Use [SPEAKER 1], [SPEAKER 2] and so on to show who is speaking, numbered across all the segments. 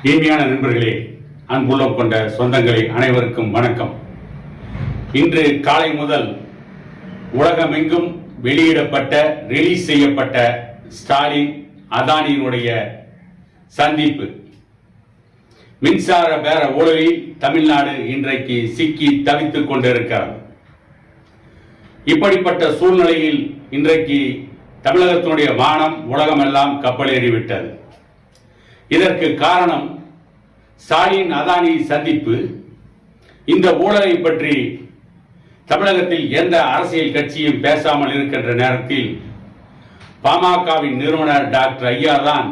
[SPEAKER 1] இனிமையான நண்பர்களே, அன்புள்ளம் கொண்ட சொந்தங்களே, அனைவருக்கும் வணக்கம். இன்று காலை முதல் உலகமெங்கும் வெளியிடப்பட்ட ரிலீஸ் செய்யப்பட்ட ஸ்டாலின் அதானியினுடைய சந்திப்பு. மின்சார பேர ஊழலில் தமிழ்நாடு இன்றைக்கு சிக்கி தவித்துக் கொண்டிருக்கிறது. இப்படிப்பட்ட சூழ்நிலையில் இன்றைக்கு தமிழகத்தினுடைய மானம் உலகமெல்லாம் கப்பலேறிவிட்டது. இதற்கு காரணம் ஸ்டாலின் அதானி சந்திப்பு. இந்த ஊழலை பற்றி தமிழகத்தில் எந்த அரசியல் கட்சியும் பேசாமல் இருக்கின்ற நேரத்தில் பாமகவின் நிறுவனர் டாக்டர் ஐயா தான்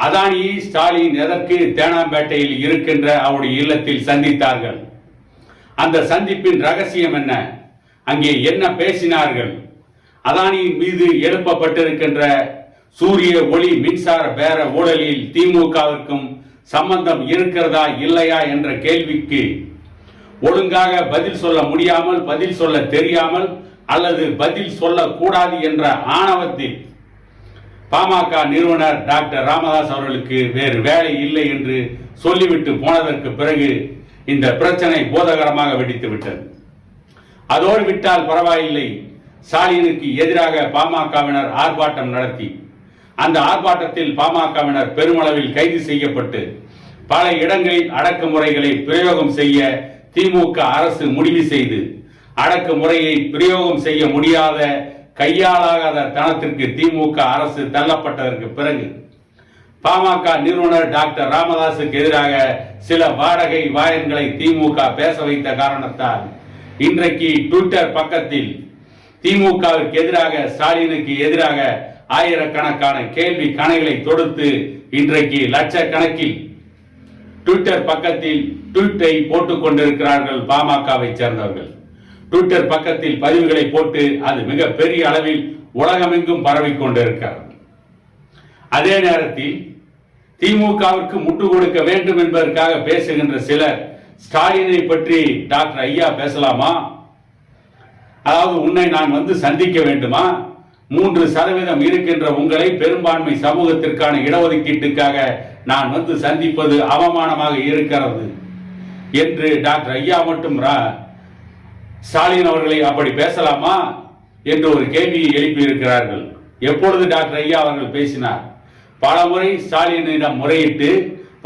[SPEAKER 1] அதானியை ஸ்டாலின் எதற்கு தேனாம்பேட்டையில் இருக்கின்ற அவருடைய இல்லத்தில் சந்தித்தார்கள், அந்த சந்திப்பின் ரகசியம் என்ன, அங்கே என்ன பேசினார்கள், அதானியின் மீது எழுப்பப்பட்டிருக்கின்ற சூரிய ஒளி மின்சார பேர ஊழலில் திமுகவிற்கும் சம்பந்தம் இருக்கிறதா இல்லையா என்ற கேள்விக்கு ஒழுங்காக பதில் சொல்ல முடியாமல், பதில் சொல்ல தெரியாமல் அல்லது பதில் சொல்லக்கூடாது என்ற ஆணவத்தில் பாமக நிறுவனர் டாக்டர் ராமதாஸ் அவர்களுக்கு வேறு வேலை இல்லை என்று சொல்லிவிட்டு போனதற்கு பிறகு இந்த பிரச்சனை போதகரமாக வெடித்து விட்டது. அதோடு விட்டால் பரவாயில்லை, ஸ்டாலினுக்கு எதிராக பாமகவினர் ஆர்ப்பாட்டம் நடத்தி அந்த ஆர்ப்பாட்டத்தில் பாமகவினர் பெருமளவில் கைது செய்யப்பட்டு பல இடங்களில் அடக்குமுறைகளை பிரயோகம் செய்ய திமுக அரசு முடிவு செய்து அடக்குமுறையை பிரயோகம் செய்ய முடியாத கையாளாகாத தனத்திற்கு திமுக அரசு தள்ளப்பட்டதற்கு பிறகு பாமக நிறுவனர் டாக்டர் ராமதாஸுக்கு எதிராக சில வாடகை வாயன்களை திமுக பேச வைத்த காரணத்தால் இன்றைக்கு ட்விட்டர் பக்கத்தில் திமுகவிற்கு எதிராக, ஸ்டாலினுக்கு எதிராக ஆயிரக்கணக்கான கேள்வி கணைகளை தொடுத்து இன்றைக்கு லட்சக்கணக்கில் ட்விட்டர் பக்கத்தில் ட்வீட்டை போட்டுக் கொண்டிருக்கிறார்கள் பாமகவை சேர்ந்தவர்கள். ட்விட்டர் பக்கத்தில் பதிவுகளை போட்டு அது மிக பெரிய அளவில் உலகமெங்கும் பரவி கொண்டிருக்கிறது. அதே நேரத்தில் திமுகவிற்கு முட்டு கொடுக்க வேண்டும் என்பதற்காக பேசுகின்ற சிலர் ஸ்டாலினை பற்றி டாக்டர் ஐயா பேசலாமா, அதாவது உன்னை நான் வந்து சந்திக்க வேண்டுமா, 3% இருக்கின்ற உங்களை பெரும்பான்மை சமூகத்திற்கான இடஒதுக்கீட்டுக்காக நான் வந்து சந்திப்பது அவமானமாக இருக்கிறது என்று டாக்டர் ஐயா மட்டும் ஸ்டாலின் அவர்களை அப்படி பேசலாமா என்று ஒரு கேள்வியை எழுப்பி இருக்கிறார்கள். எப்பொழுது டாக்டர் ஐயா அவர்கள் பேசினார்? பல முறை ஸ்டாலினிடம் முறையிட்டு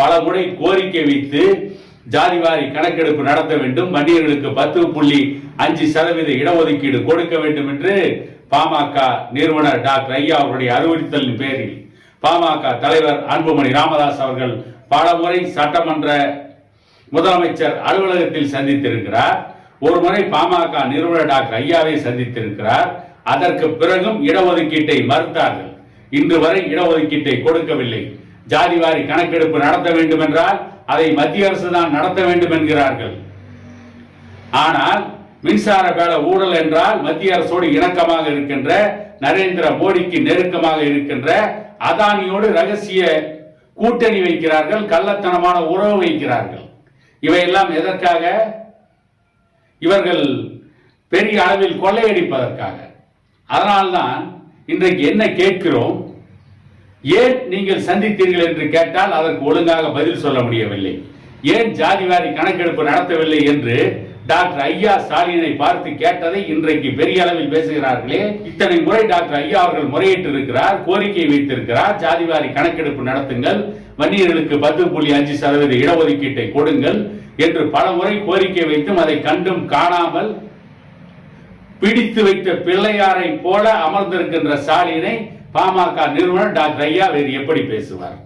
[SPEAKER 1] பல முறை கோரிக்கை வைத்து ஜாதிவாரி கணக்கெடுப்பு நடத்த வேண்டும், வன்னியர்களுக்கு 10.5% இடஒதுக்கீடு கொடுக்க வேண்டும் என்று பாமக நிறுவனர் டாக்டர் ஐயா அவருடைய அறிவுறுத்தலின் பேரில் பாமக தலைவர் அன்புமணி ராமதாஸ் அவர்கள் பல முறை சட்டமன்ற முதலமைச்சர் அலுவலகத்தில் சந்தித்திருக்கிறார். ஒரு முறை பாமக நிறுவனர் டாக்டர் ஐயாவை சந்தித்திருக்கிறார். அதற்கு பிறகும் இடஒதுக்கீட்டை மறுத்தார்கள். இன்று வரை இடஒதுக்கீட்டை கொடுக்கவில்லை. ஜாதிவாரி கணக்கெடுப்பு நடத்த வேண்டும் என்றால் அதை மத்திய அரசு தான் நடத்த வேண்டும் என்கிறார்கள். ஆனால் மின்சார பேர ஊழல் என்றால் மத்திய அரசோடு இணக்கமாக இருக்கின்ற, நரேந்திர மோடிக்கு நெருக்கமாக இருக்கின்ற அதானியோடு ரகசிய கூட்டணி வைக்கிறார்கள், கள்ளத்தனமான உறவு வைக்கிறார்கள். இவையெல்லாம் எதற்காக? இவர்கள் பெரிய அளவில் கொள்ளையடிப்பதற்காக. அதனால்தான் இன்றைக்கு என்ன கேட்கிறோம், ஏன் நீங்கள் சந்தித்தீர்கள் என்று கேட்டால் அதற்கு ஒழுங்காக பதில் சொல்ல முடியவில்லை. ஏன் ஜாதிவாரி கணக்கெடுப்பு நடத்தவில்லை என்று டாக்டர் ஐயா ஸ்டாலினை பார்த்து கேட்டதை இன்றைக்கு பெரிய அளவில் பேசுகிறார்களே. இத்தனை முறை டாக்டர் ஐயா அவர்கள் முறையிட்டு இருக்கிறார், கோரிக்கை வைத்திருக்கிறார், ஜாதிவாரி கணக்கெடுப்பு நடத்துங்கள், வன்னியர்களுக்கு 10.5% இடஒதுக்கீட்டை கொடுங்கள் என்று பல முறை கோரிக்கை வைத்தும் அதை கண்டும் காணாமல் பிடித்து வைத்த பிள்ளையாரை போல அமர்ந்திருக்கின்ற ஸ்டாலினை பாமக நிறுவனர் டாக்டர் ஐயா வேறு எப்படி பேசுவார்?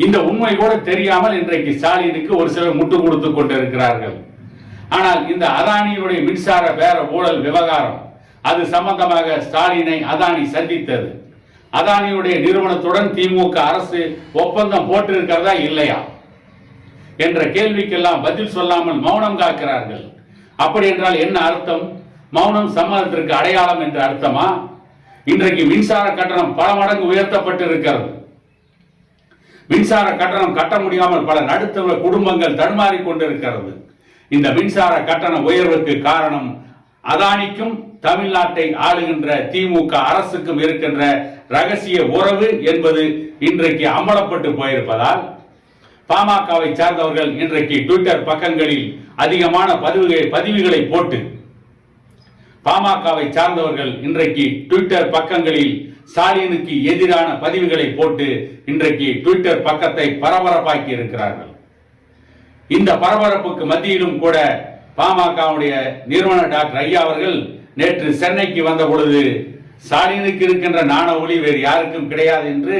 [SPEAKER 1] இந்த உண்மை கூட தெரியாமல் இன்றைக்கு ஸ்டாலினுக்கு ஒரு சிலர் முட்டு கொடுத்து கொண்டிருக்கிறார்கள். ஆனால் இந்த அதானியுடைய மின்சார பேர ஊழல் விவகாரம், அது சம்பந்தமாக ஸ்டாலினை அதானி சந்தித்தது. அதானியுடைய நிறுவனத்துடன் திமுக அரசு ஒப்பந்தம் போட்டிருக்கிறதா இல்லையா என்ற கேள்விக்கெல்லாம் பதில் சொல்லாமல் மௌனம் காக்கிறார்கள். அப்படி என்றால் என்ன அர்த்தம்? மௌனம் சம்மதத்திற்கு அடையாளம் என்ற அர்த்தமா? இன்றைக்கு மின்சார கட்டணம் பல மடங்கு உயர்த்தப்பட்டு இருக்கிறது. மின்சார கட்டணம் கட்ட முடியாமல் பல நடுத்தர குடும்பங்கள் தடுமாறி கொண்டிருக்கிறது. இந்த மின்சார கட்டண உயர்வுக்கு காரணம் அதானிக்கும் தமிழ்நாட்டை ஆளுகின்ற திமுக அரசுக்கும் இருக்கின்ற ரகசிய உறவு என்பது இன்றைக்கு அம்பலப்பட்டு போயிருப்பதால் பாமகவை சார்ந்தவர்கள் இன்றைக்கு ட்விட்டர் பக்கங்களில் அதிகமான பதிவுகளை போட்டு பாமகவை சார்ந்தவர்கள் இன்றைக்கு ட்விட்டர் பக்கங்களில் ஸ்டாலினுக்கு எதிரான பதிவுகளை போட்டு இன்றைக்கு ட்விட்டர் பக்கத்தை பரபரப்பாக்கி இருக்கிறார்கள். இந்த பரபரப்புக்கு மத்தியிலும் கூட பாமகவுடைய நிறுவனர் டாக்டர் ஐயா அவர்கள் நேற்று சென்னைக்கு வந்த பொழுது ஸ்டாலினுக்கு இருக்கின்ற நாண ஒளி வேறு யாருக்கும் கிடையாது என்று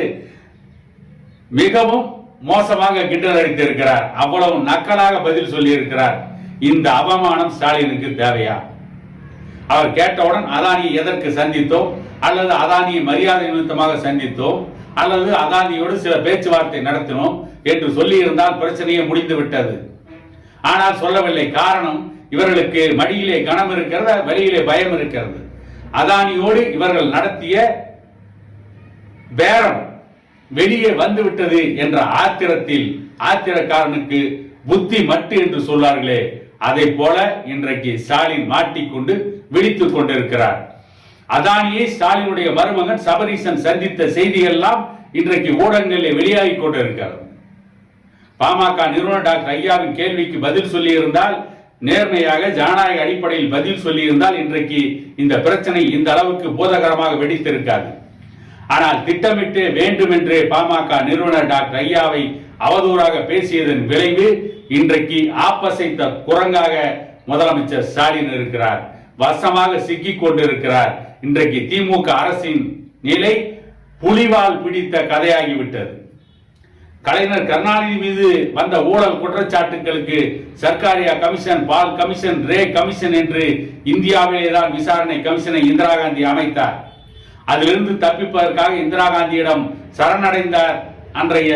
[SPEAKER 1] மிகவும் மோசமாக கிண்டல் அடித்திருக்கிறார். அவ்வளவு நக்கலாக பதில் சொல்லி இருக்கிறார். இந்த அவமானம் ஸ்டாலினுக்கு தேவையா? அவர் கேட்டவுடன் அதானியை எதற்கு சந்தித்தோம், அல்லது அதானியை மரியாதை நிமித்தமாக சந்தித்தோம், அல்லது அதானியோடு சில பேச்சுவார்த்தை நடத்தினோம் என்று சொல்லி இருந்தால் பிரச்சனையே முடிந்து விட்டது. ஆனால் சொல்லவில்லை. காரணம், இவர்களுக்கு மடியிலே கனம் இருக்கிறது, வெளியிலே பயம் இருக்கிறது. அதானியோடு இவர்கள் நடத்திய பேரம் வெளியே வந்துவிட்டது என்ற ஆத்திரத்தில், ஆத்திரக்காரனுக்கு புத்தி மட்டு என்று சொல்வார்களே, அதை போல இன்றைக்கு ஸ்டாலின் மாட்டிக்கொண்டு விழித்துக் கொண்டிருக்கிறார். அதானியை ஸ்டாலினுடைய மருமகன் சபரீசன் சந்தித்த செய்திகள் எல்லாம் இன்றைக்கு ஊடகங்களில் வெளியாகி கொண்டிருக்கிறது. பாமக நிறுவனர் டாக்டர் ஐயாவின் கேள்விக்கு பதில் சொல்லி இருந்தால், நேர்மையாக ஜனநாயக அடிப்படையில் பதில் சொல்லி இருந்தால் இன்றைக்கு இந்த பிரச்சனை இந்த அளவுக்கு பூதகரமாக வெடித்திருக்காது. ஆனால் திட்டமிட்டு வேண்டுமென்றே பாமக நிறுவனர் டாக்டர் ஐயாவை அவதூறாக பேசியதன் விளைவு இன்றைக்கு ஆப்பசைத்த குரங்காக முதலமைச்சர் ஸ்டாலின் இருக்கிறார். வசமாக சிக்கிக் கொண்டிருக்கிறார். இன்றைக்கு திமுக அரசின் நிலை புலிவால் பிடித்த கதையாகிவிட்டது. கலைஞர் கருணாநிதி மீது வந்த ஊழல் குற்றச்சாட்டுகளுக்கு சர்க்காரியா கமிஷன், பால் கமிஷன், ரே கமிஷன் என்று இந்தியாவிலேதான் விசாரணை கமிஷனை இந்திரா காந்தி அமைத்தார். அதிலிருந்து தப்பிப்பதற்காக இந்திரா காந்தியிடம் சரணடைந்தார் அன்றைய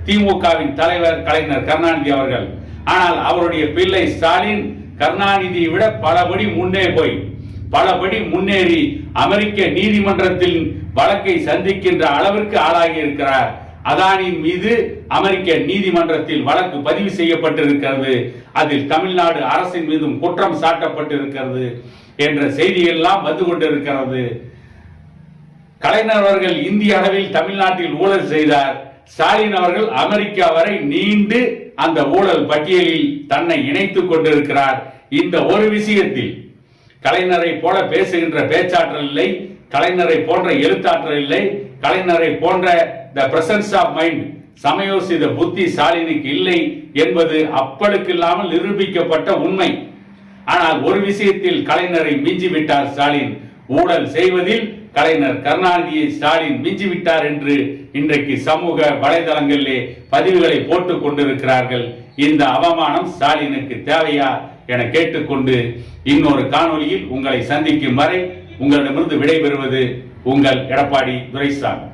[SPEAKER 1] திமுகவின் தலைவர் கலைஞர் கருணாநிதி அவர்கள். ஆனால் அவருடைய பிள்ளை ஸ்டாலின் கருணாநிதியை விட பலபடி முன்னேறி அமெரிக்க நீதிமன்றத்தில் வழக்கை சந்திக்கின்ற அளவிற்கு ஆளாகி இருக்கிறார். அதானியின் மீது அமெரிக்க நீதிமன்றத்தில் வழக்கு பதிவு செய்யப்பட்டிருக்கிறது. அதில் தமிழ்நாடு அரசின் மீதும் குற்றம் சாட்டப்பட்டிருக்கிறது என்ற செய்திகள் எல்லாம் வந்து கொண்டிருக்கிறது. கலைஞர் அவர்கள் இந்திய அளவில் தமிழ்நாட்டில் ஊழல் செய்தார். ஸ்டாலின் அவர்கள் அமெரிக்கா வரை நீண்டு அந்த ஊழல் பட்டியலில் தன்னை இணைத்துக் கொண்டிருக்கிறார். இந்த ஒரு விஷயத்தில் கலைஞரை போல பேசுகின்ற பேச்சாற்றல் இல்லை, கலைஞரை போன்ற எழுத்தாற்றல் இல்லை, கலைஞரை போன்ற த பிரசன்ஸ் ஆஃப் மைண்ட், சமயோசித புத்தி ஸ்டாலினுக்கு இல்லை என்பது அப்பளுக்கு இல்லாமல் நிரூபிக்கப்பட்ட உண்மை. ஆனால் ஒரு விஷயத்தில் கலைஞரை மிஞ்சிவிட்டார் ஸ்டாலின். ஊழல் செய்வதில் கலைஞர் கருணாநிதியை ஸ்டாலின் மிஞ்சிவிட்டார் என்று இன்றைக்கு சமூக வலைதளங்களிலே பதிவுகளை போட்டுக் கொண்டிருக்கிறார்கள். இந்த அவமானம் ஸ்டாலினுக்கு தேவையா என கேட்டுக்கொண்டு இன்னொரு காணொலியில் உங்களை சந்திக்கும் வரை உங்களிடமிருந்து விடைபெறுவது உங்கள் எடப்பாடி துரைசாமி.